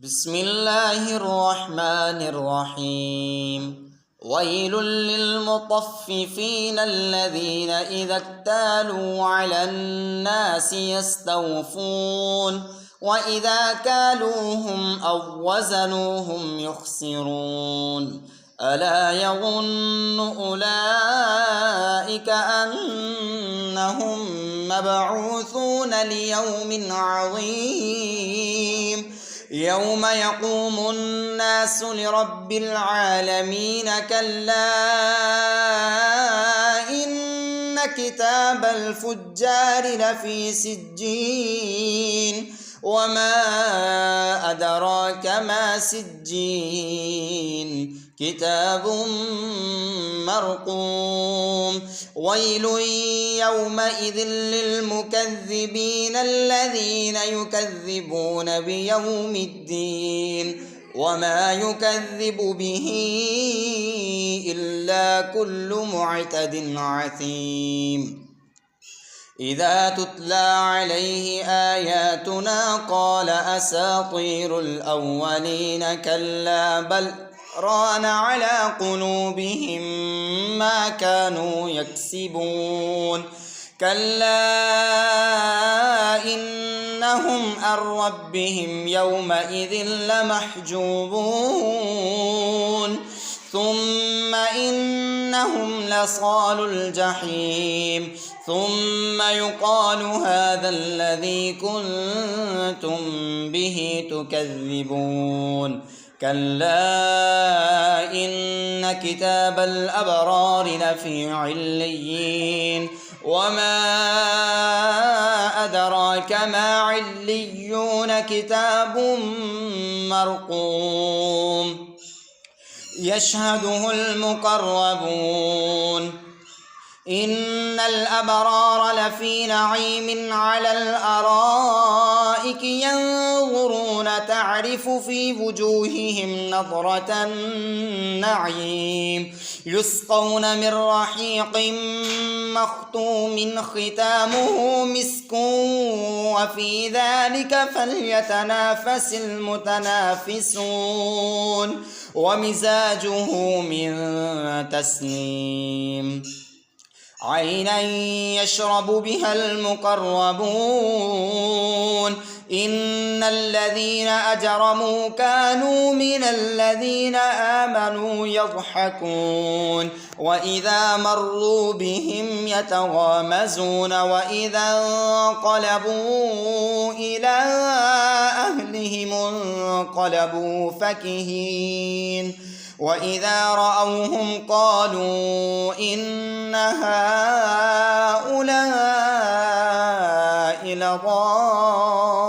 بسم الله الرحمن الرحيم. ويل للمطففين الذين إذا اكتالوا على الناس يستوفون وإذا كالوهم أو وزنوهم يخسرون. ألا يظن أولئك أنهم مبعوثون ليوم عظيم يوم يقوم الناس لرب العالمين. كلا إن كتاب الفجار لفي سجين وما أدراك ما سجين كتاب مرقوم. ويل يومئذ للمكذبين الذين يكذبون بيوم الدين وما يكذب به إلا كل معتد عثيم. إذا تتلى عليه آياتنا قال أساطير الأولين. كلا بل ران على قلوبهم ما كانوا يكسبون. كلا إنهم عن ربهم يومئذ لمحجوبون ثم إنهم لصالو الجحيم ثم يقال هذا الذي كنتم به تكذبون. كلا إن كتاب الأبرار لفي عليين وما أدراك ما عليون كتاب مرقوم يشهده المقربون. إن الأبرار لفي نعيم على الأرائك ينظرون تعرف في وجوههم نضرة النعيم يسقون من رحيق مختوم ختامه مسك وفي ذلك فليتنافس المتنافسون ومزاجه من تسنيم عينا يشرب بها المقربون. إن الذين أجرموا كانوا من الذين آمنوا يضحكون وإذا مروا بهم يتغامزون وإذا انقلبوا إلى أهلهم انقلبوا فكهين وإذا رأوهم قالوا إن هؤلاء لضالون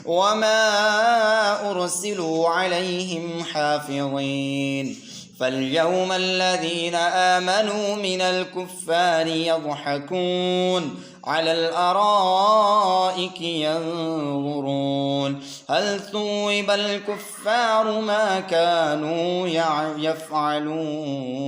وما أرسلوا عليهم حافظين. فاليوم الذين آمنوا من الكفار يضحكون على الأرائك ينظرون هل ثوب الكفار ما كانوا يفعلون.